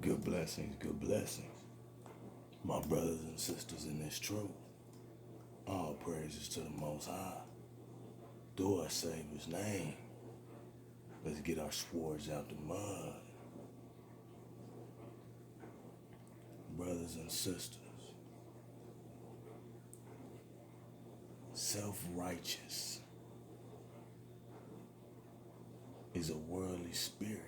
Good blessings, good blessings. My brothers and sisters in this truth, all praises to the Most High. Through our Savior's name, let's get our swords out the mud. Brothers and sisters, self-righteous is a worldly spirit,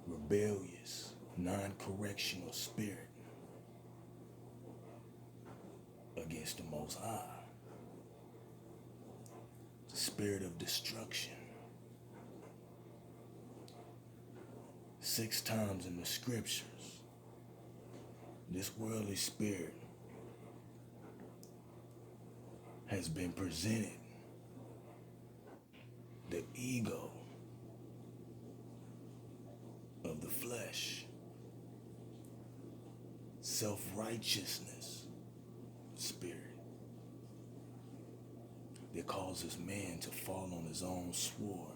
rebellious, non-correctional spirit against the Most High. The spirit of destruction. 6 times in the scriptures, this worldly spirit has been presented. The ego of the flesh, self-righteousness spirit that causes man to fall on his own sword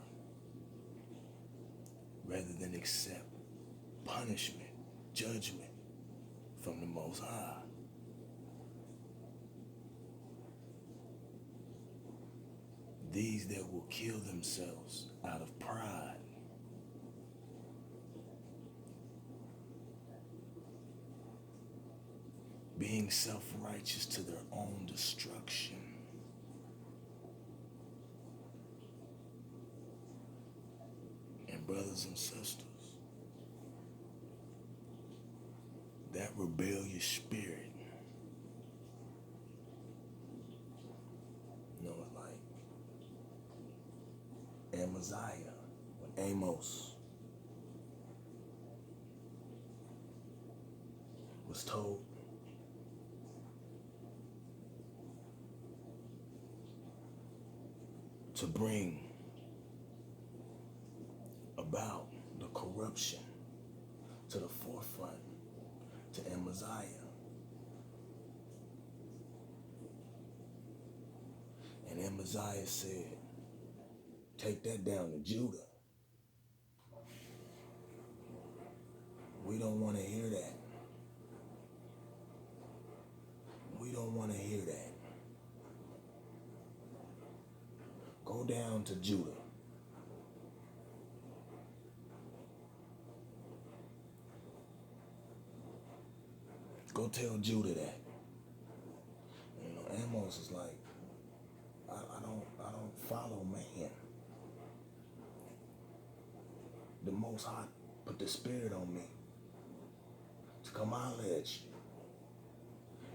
rather than accept punishment, judgment from the Most High. These that will kill themselves out of pride, being self-righteous to their own destruction. And brothers and sisters, that rebellious spirit, Amaziah, when Amos was told to bring about the corruption to the forefront to Amaziah. And Amaziah said, take that down to Judah. We don't want to hear that. We don't want to hear that. Go down to Judah. Go tell Judah that. Amos is like, I don't follow man. The Most High put the spirit on me to come holler at you.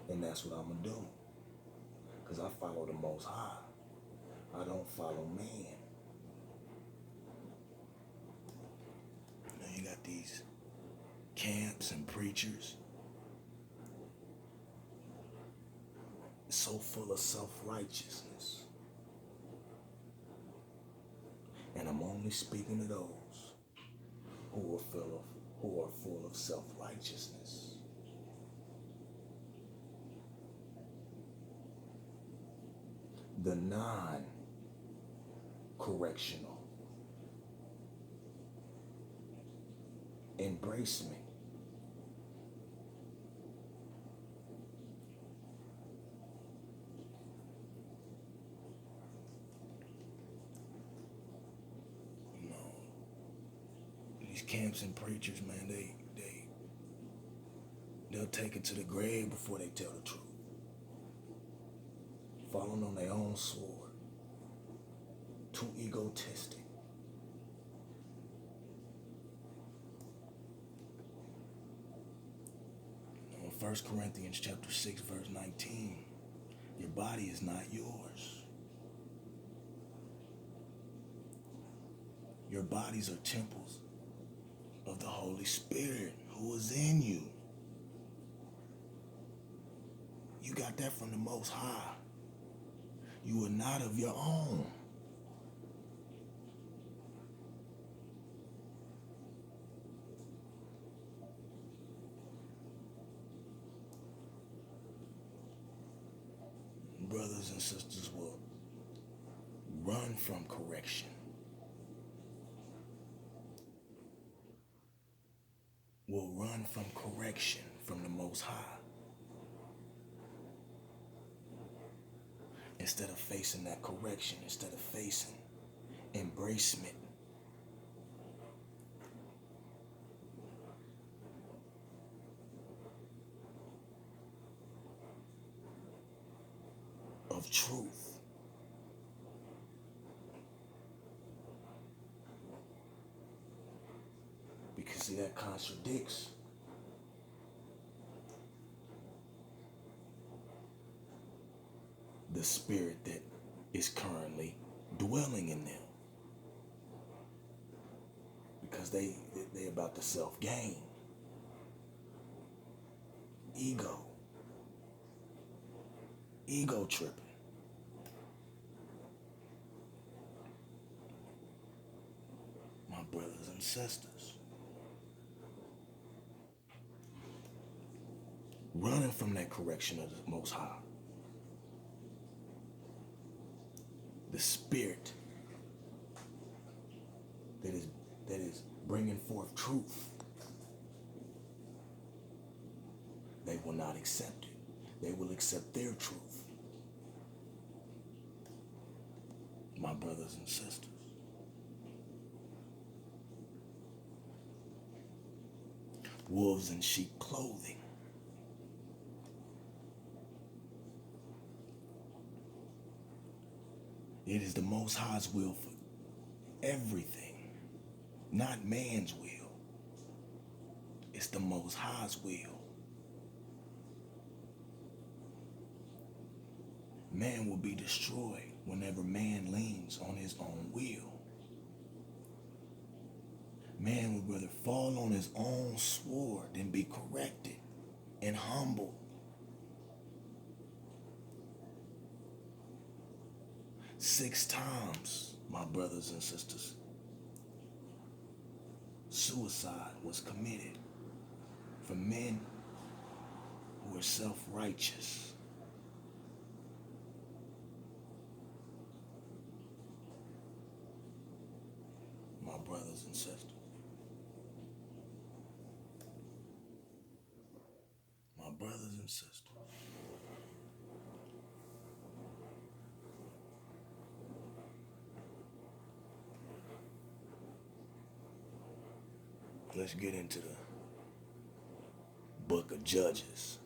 And that's what I'm going to do. Because I follow the Most High. I don't follow man. Now you got these camps and preachers so full of self-righteousness. And I'm only speaking to those who are full of self-righteousness. The non-correctional embrace me. These camps and preachers, man, they'll take it to the grave before they tell the truth. Falling on their own sword. Too egotistic. In 1 Corinthians chapter 6, verse 19, your body is not yours. Your bodies are temples of the Holy Spirit who is in you. You got that from the Most High. You are not of your own. Brothers and sisters will run from correction. will run from correction from the Most High. Instead of facing that correction, instead of facing embracement, of truth. Because see, that contradicts the spirit that is currently dwelling in them. Because they about the self-gain. Ego tripping. My brothers and sisters. Running from that correction of the Most High. The spirit that is bringing forth truth. They will not accept it. They will accept their truth. My brothers and sisters. Wolves in sheep clothing. It is the Most High's will for everything, not man's will. It's the Most High's will. Man will be destroyed whenever man leans on his own will. Man would rather fall on his own sword than be corrected and humbled. Six times, my brothers and sisters, suicide was committed for men who are self-righteous. My brothers and sisters. My brothers and sisters. Let's get into the book of Judges,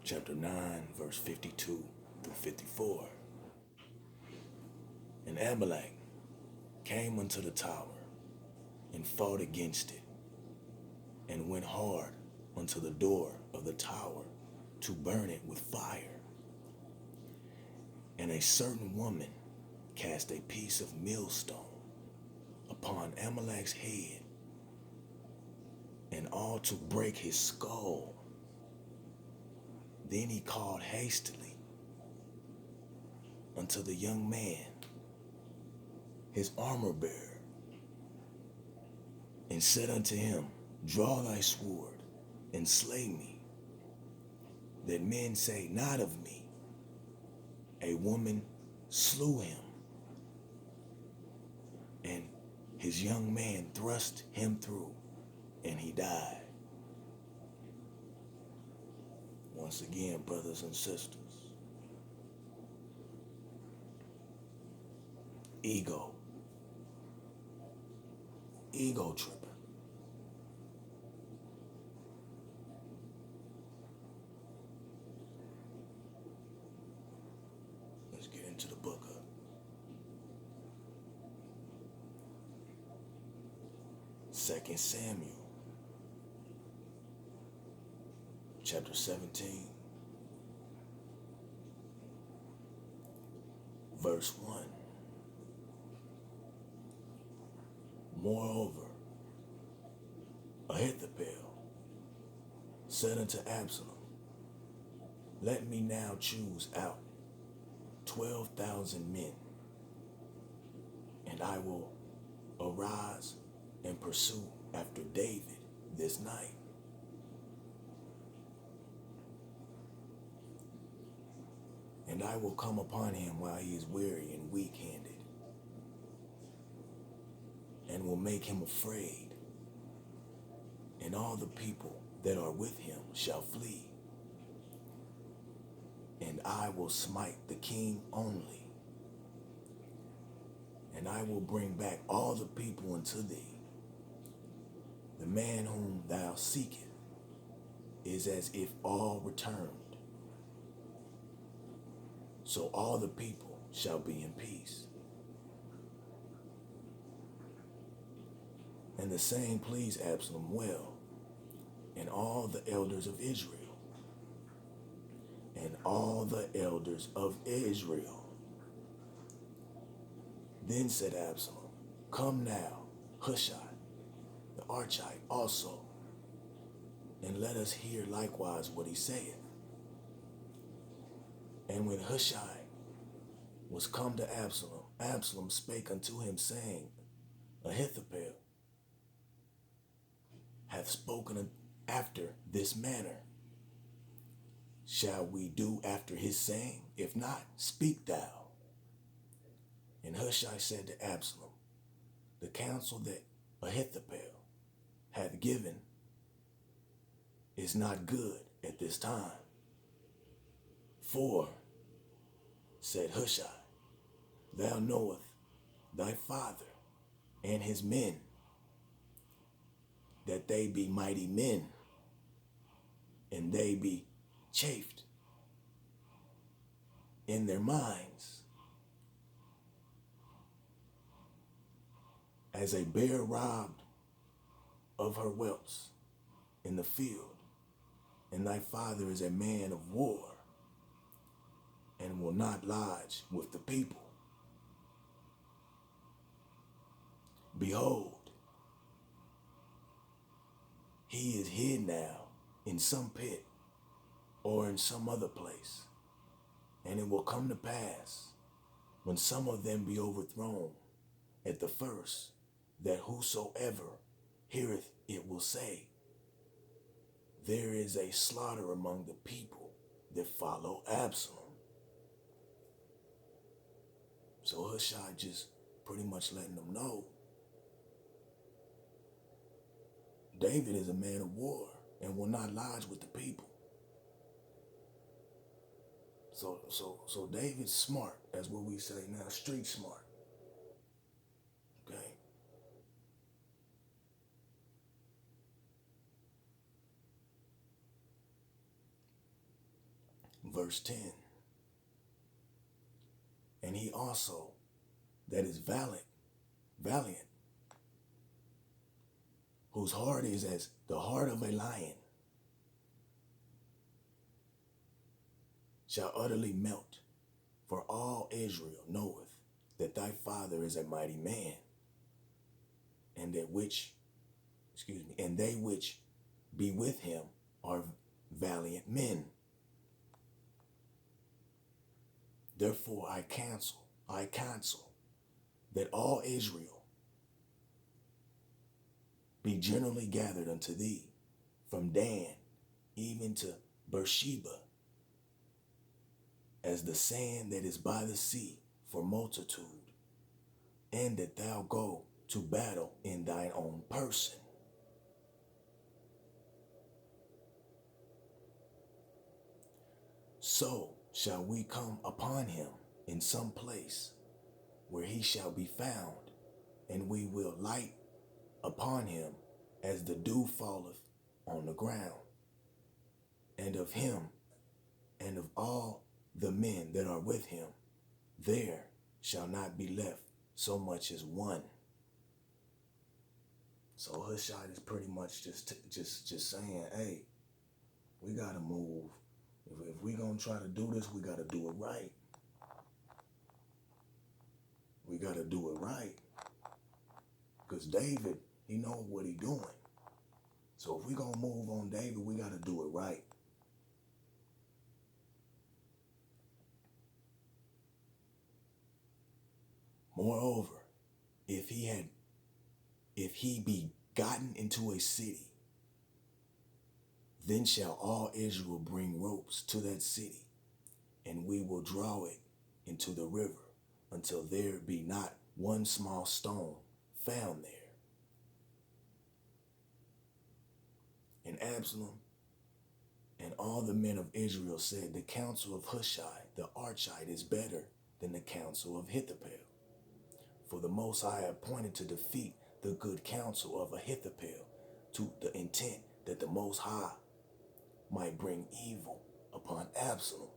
chapter 9, verse 52 through 54. And Amalek came unto the tower and fought against it, and went hard unto the door of the tower to burn it with fire. And a certain woman cast a piece of millstone upon Amalek's head, and all to break his skull. Then he called hastily unto the young man, his armor bearer, and said unto him, Draw thy sword, and slay me, that men say not of me, A woman slew him, and his young man thrust him through, and he died. Once again, brothers and sisters, ego tripping. Let's get into the book of 2 Samuel, chapter 17, verse 1. Moreover, Ahithophel said unto Absalom, Let me now choose out 12,000 men, and I will arise and pursue after David this night. And I will come upon him while he is weary and weak-handed, and will make him afraid, and all the people that are with him shall flee. And I will smite the king only, and I will bring back all the people unto thee. The man whom thou seekest is as if all returned. So all the people shall be in peace. And the saying pleased Absalom well, and all the elders of Israel. And all the elders of Israel. Then said Absalom, come now, Hushai, the Archite also, and let us hear likewise what he saith. And when Hushai was come to Absalom, Absalom spake unto him, saying, Ahithophel hath spoken after this manner. Shall we do after his saying? If not, speak thou. And Hushai said to Absalom, the counsel that Ahithophel hath given is not good at this time. For, said Hushai, thou knowest thy father and his men, that they be mighty men, and they be chafed in their minds, as a bear robbed of her whelps in the field, and thy father is a man of war, and will not lodge with the people. Behold, he is hid now in some pit or in some other place. And it will come to pass, when some of them be overthrown at the first, that whosoever heareth it will say, there is a slaughter among the people that follow Absalom. So Hushai just pretty much letting them know David is a man of war and will not lodge with the people. So David's smart. That's what we say now, street smart. Okay? Verse 10. And he also that is valiant, whose heart is as the heart of a lion, shall utterly melt. For all Israel knoweth that thy father is a mighty man, and and they which be with him are valiant men. Therefore I counsel that all Israel be generally gathered unto thee, from Dan even to Beersheba, as the sand that is by the sea for multitude, and that thou go to battle in thine own person. So shall we come upon him in some place where he shall be found, and we will light upon him as the dew falleth on the ground. And of him and of all the men that are with him, there shall not be left so much as one. So Hushai is pretty much just saying, hey, we gotta move. If we gonna try to do this, we gotta do it right. We gotta do it right. Because David, he knows what he doing. So if we gonna move on David, we gotta do it right. Moreover, if he be gotten into a city, then shall all Israel bring ropes to that city, and we will draw it into the river until there be not one small stone found there. And Absalom and all the men of Israel said, the counsel of Hushai the Archite is better than the counsel of Ahithophel. For the Most High appointed to defeat the good counsel of Ahithophel, to the intent that the Most High might bring evil upon Absalom.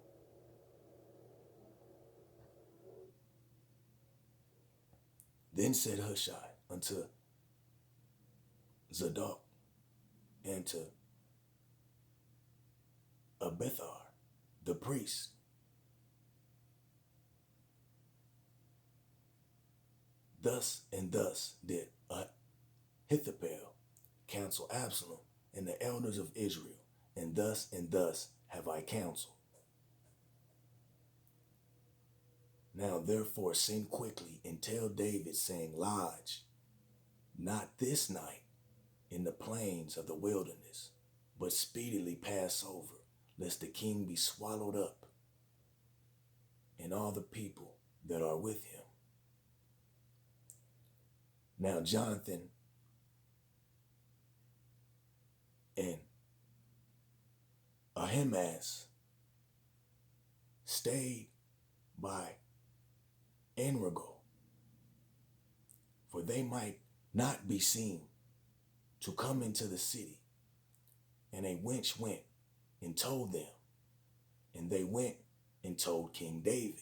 Then said Hushai unto Zadok and to Abithar the priest, thus and thus did Ahithophel counsel Absalom and the elders of Israel, and thus have I counseled. Now therefore send quickly and tell David, saying, lodge not this night in the plains of the wilderness, but speedily pass over, lest the king be swallowed up, and all the people that are with him. Now Jonathan and Ahimaaz stayed by Enrogel, for they might not be seen to come into the city. And a wench went and told them, and they went and told King David.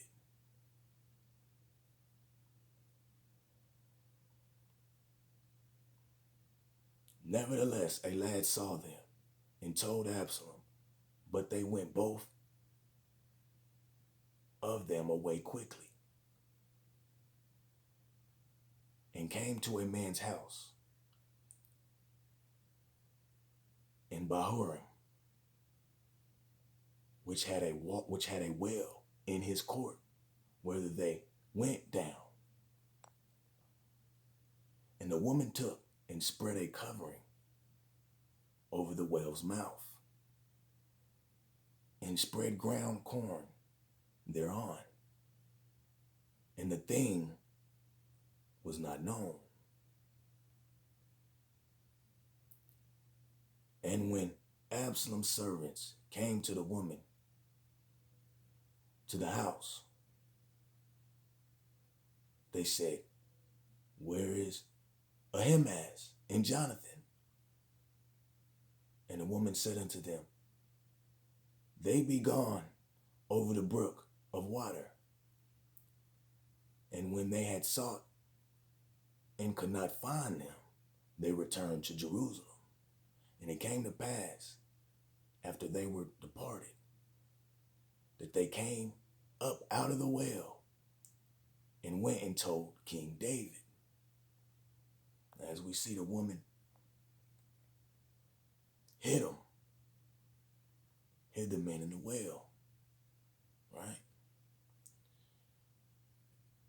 Nevertheless, a lad saw them and told Absalom, but they went both of them away quickly, and came to a man's house in Bahurim, which had a well in his court, whither they went down. And the woman took and spread a covering over the well's mouth, and spread ground corn thereon. And the thing was not known. And when Absalom's servants came to the woman to the house, they said, where is Ahimaaz and Jonathan? And the woman said unto them, they be gone over the brook of water. And when they had sought and could not find them, they returned to Jerusalem. And it came to pass, after they were departed, that they came up out of the well and went and told King David. As we see, the woman hid the men in the well, right?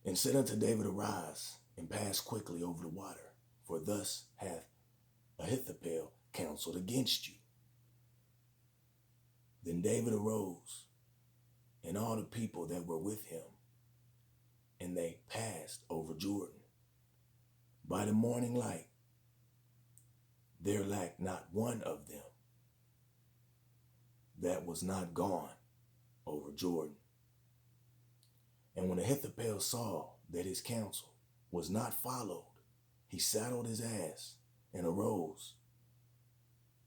And said unto David, arise and pass quickly over the water, for thus hath Ahithophel counseled against you. Then David arose, and all the people that were with him, and they passed over Jordan. By the morning light, there lacked not one of them that was not gone over Jordan. And when Ahithophel saw that his counsel was not followed, he saddled his ass and arose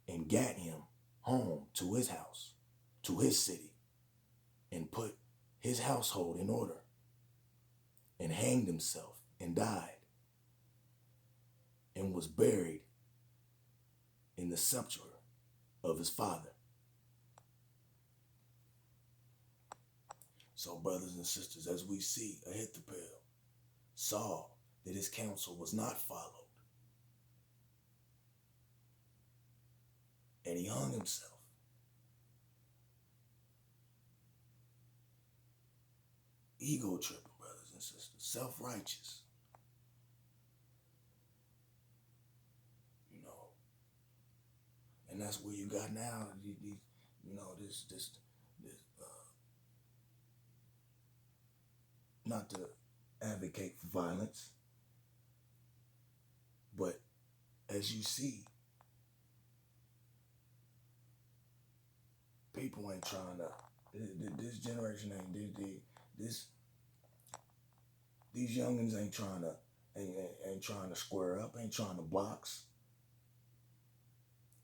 and gat him home to his house, to his city, and put his household in order, and hanged himself and died, and was buried in the sepulchre of his father. So, brothers and sisters, as we see, Ahithophel saw that his counsel was not followed, and he hung himself. Ego tripping, brothers and sisters, self-righteous. And that's where you got now, this not to advocate for violence, but as you see, people ain't trying to. This generation ain't this. These youngins ain't trying to ain't trying to square up. Ain't trying to box.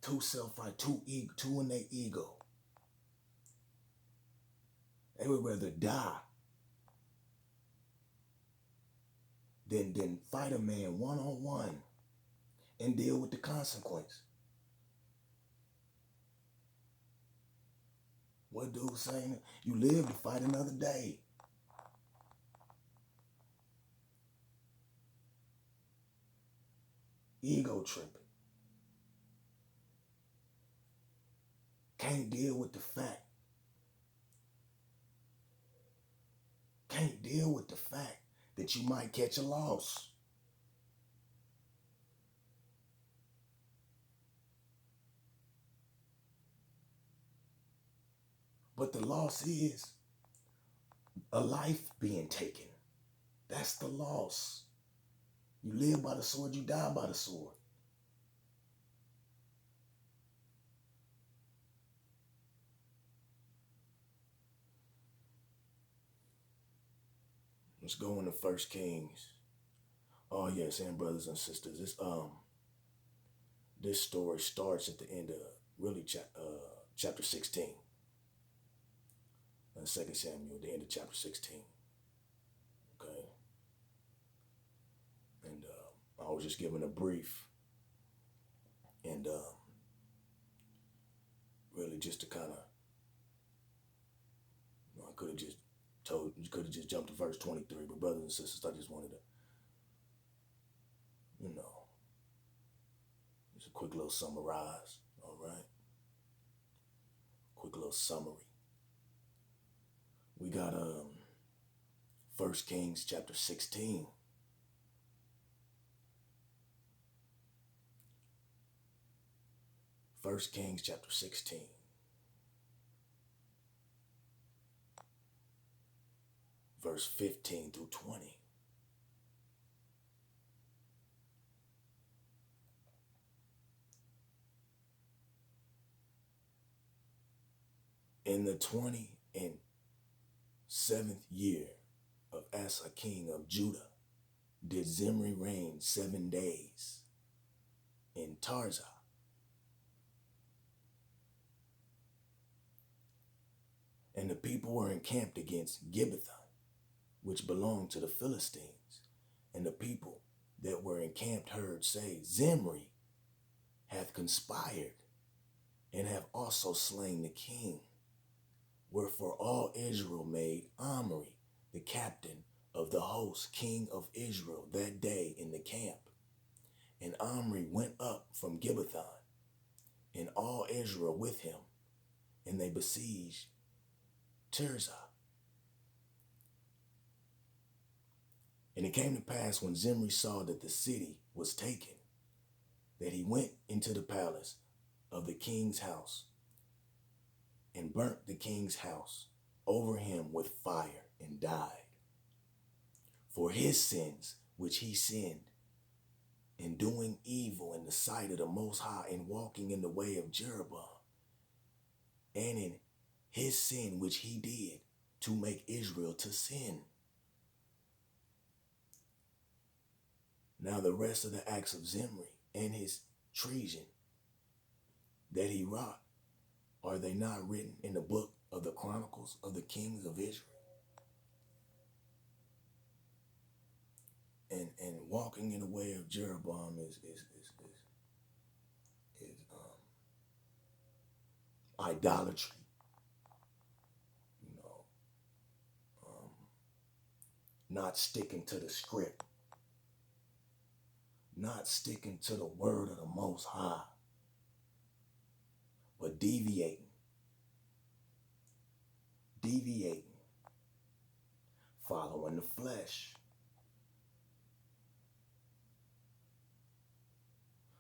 Two self-fight, two in their ego. They would rather die than fight a man one-on-one and deal with the consequence. What dude saying? You live to fight another day. Ego tripping. Can't deal with the fact. Can't deal with the fact that you might catch a loss. But the loss is a life being taken. That's the loss. You live by the sword, you die by the sword. Let's go into 1 Kings. Oh yes, and brothers and sisters, this story starts at the end of chapter 16. 2 Samuel, the end of chapter 16. Okay. And I was just giving a brief, and really just to kind of, I could have just jumped to verse 23, but brothers and sisters, I just wanted to, just a quick little summarize, all right? Quick little summary. We got 1 Kings chapter 16. First Kings chapter 16. Verse 15 through 20. In the 27th year of Asa king of Judah, did Zimri reign 7 days in Tirzah. And the people were encamped against Gibbethon, which belonged to the Philistines. And the people that were encamped heard say, Zimri hath conspired, and have also slain the king. Wherefore all Israel made Omri the captain of the host, king of Israel, that day in the camp. And Omri went up from Gibbethon, and all Israel with him, and they besieged Tirzah. And it came to pass when Zimri saw that the city was taken, that he went into the palace of the king's house, and burnt the king's house over him with fire, and died. For his sins which he sinned, in doing evil in the sight of the Most High, and walking in the way of Jeroboam, and in his sin which he did to make Israel to sin. Now the rest of the acts of Zimri and his treason that he wrought, are they not written in the book of the Chronicles of the kings of Israel? And walking in the way of Jeroboam is idolatry. Not sticking to the script, not sticking to the word of the Most High, but deviating, following the flesh.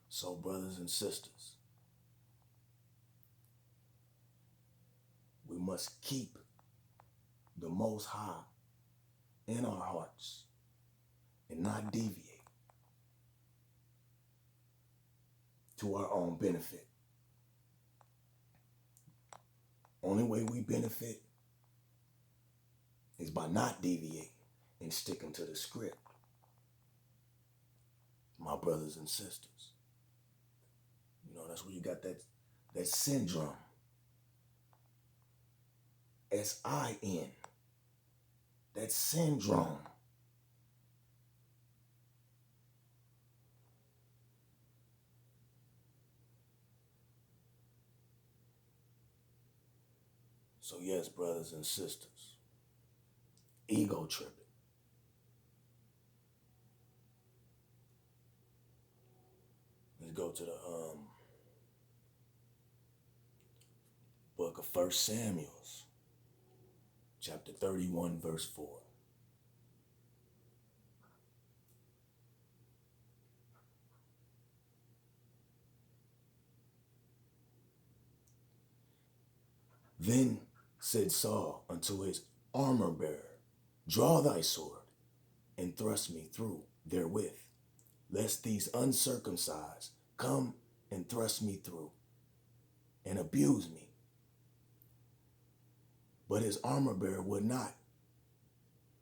So, brothers and sisters, we must keep the Most High in our hearts and not deviate to our own benefit. Only way we benefit is by not deviating and sticking to the script. My brothers and sisters. You know, that's where you got that syndrome. S-I-N. That syndrome. So yes, brothers and sisters, ego tripping. Let's go to the book of 1 Samuel, chapter 31, verse 4. Then said Saul unto his armor bearer, draw thy sword, and thrust me through therewith, lest these uncircumcised come and thrust me through, and abuse me. But his armor bearer would not,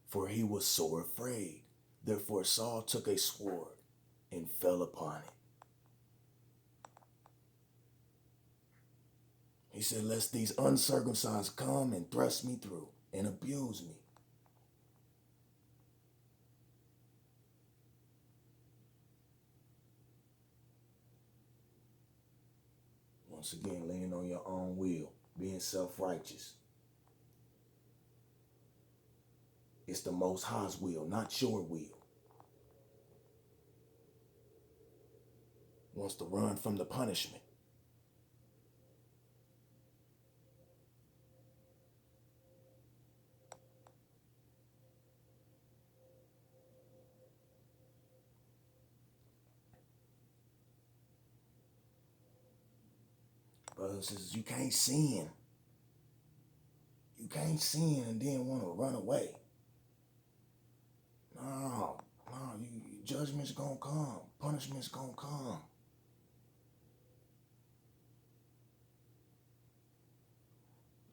for he was sore afraid. Therefore Saul took a sword and fell upon it. He said, lest these uncircumcised come and thrust me through and abuse me. Once again, leaning on your own will, being self-righteous. It's the Most High's will, not your will. Wants to run from the punishment. Brothers and sisters, you can't sin. You can't sin and then want to run away. No, judgment's gonna come. Punishment's gonna come.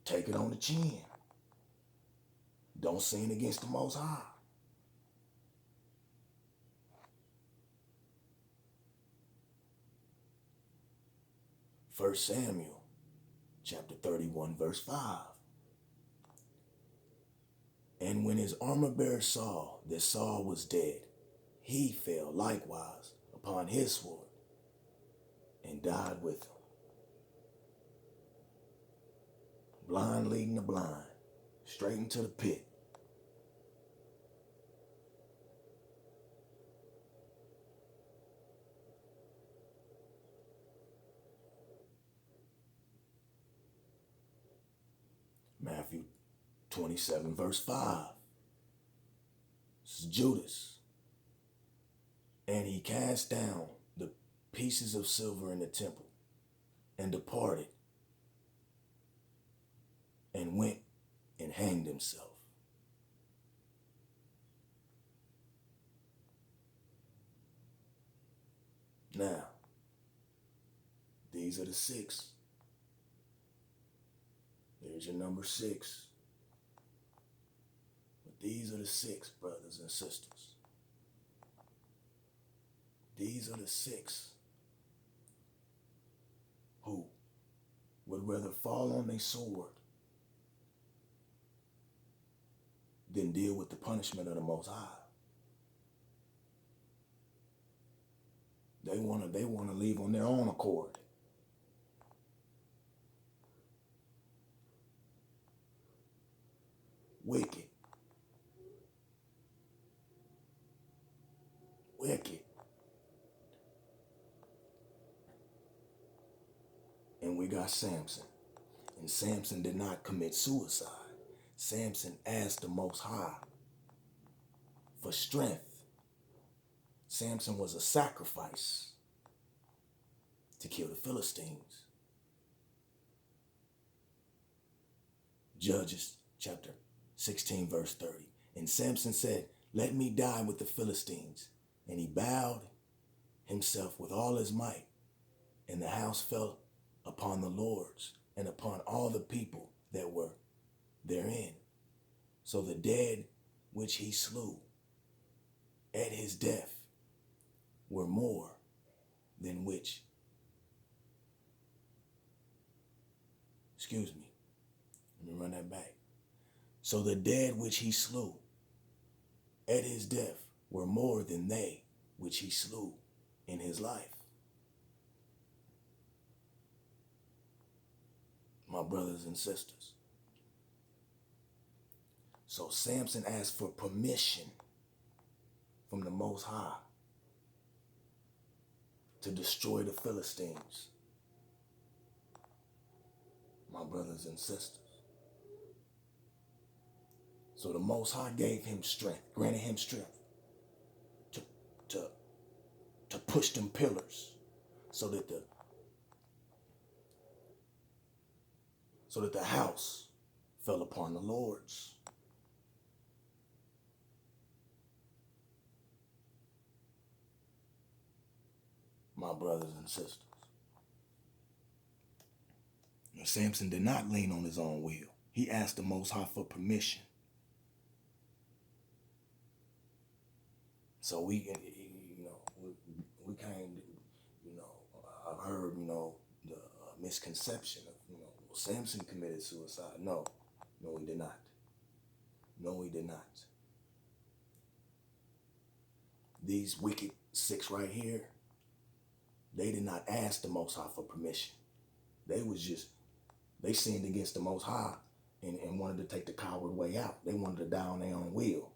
Take it on the chin. Don't sin against the Most High. First Samuel, chapter 31, verse 5. And when his armor bearer saw that Saul was dead, he fell likewise upon his sword and died with him. Blind leading the blind, straight into the pit. Matthew 27, verse 5. This is Judas. And he cast down the pieces of silver in the temple and departed and went and hanged himself. Now, these are the six. There's your number 6. But these are the 6, brothers and sisters. These are the 6 who would rather fall on their sword than deal with the punishment of the Most High. They want to leave on their own accord. Wicked. And we got Samson. And Samson did not commit suicide. Samson asked the Most High for strength. Samson was a sacrifice to kill the Philistines. Judges chapter 16, verse 30. And Samson said, let me die with the Philistines. And he bowed himself with all his might. And the house fell upon the lords and upon all the people that were therein. So the dead which he slew at his death were more than which, excuse me, let me run that back. So the dead which he slew at his death were more than they which he slew in his life. My brothers and sisters. So Samson asked for permission from the Most High to destroy the Philistines. My brothers and sisters. So the Most High gave him strength, granted him strength to push them pillars so that the house fell upon the Lord's. My brothers and sisters. Now, Samson did not lean on his own will. He asked the Most High for permission. So we came, I've heard, the misconception of, well, Samson committed suicide. No, he did not. No, he did not. These wicked six right here, they did not ask the Most High for permission. They sinned against the Most High and wanted to take the coward way out. They wanted to die on their own will.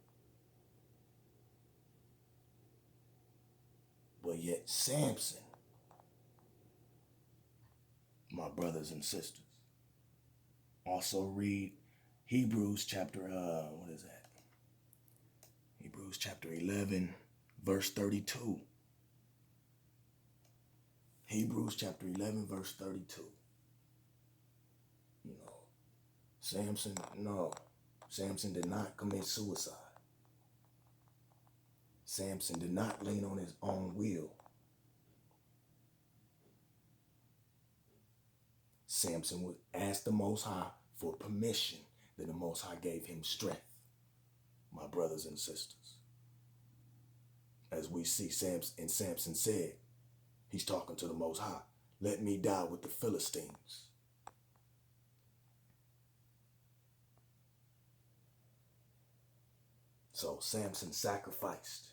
But yet Samson, my brothers and sisters, also read Hebrews chapter, Hebrews chapter 11, verse 32. Hebrews chapter 11, verse 32. Samson did not commit suicide. Samson did not lean on his own will. Samson would ask the Most High for permission, then the Most High gave him strength. My brothers and sisters. As we see Samson said, he's talking to the Most High, let me die with the Philistines. So Samson sacrificed.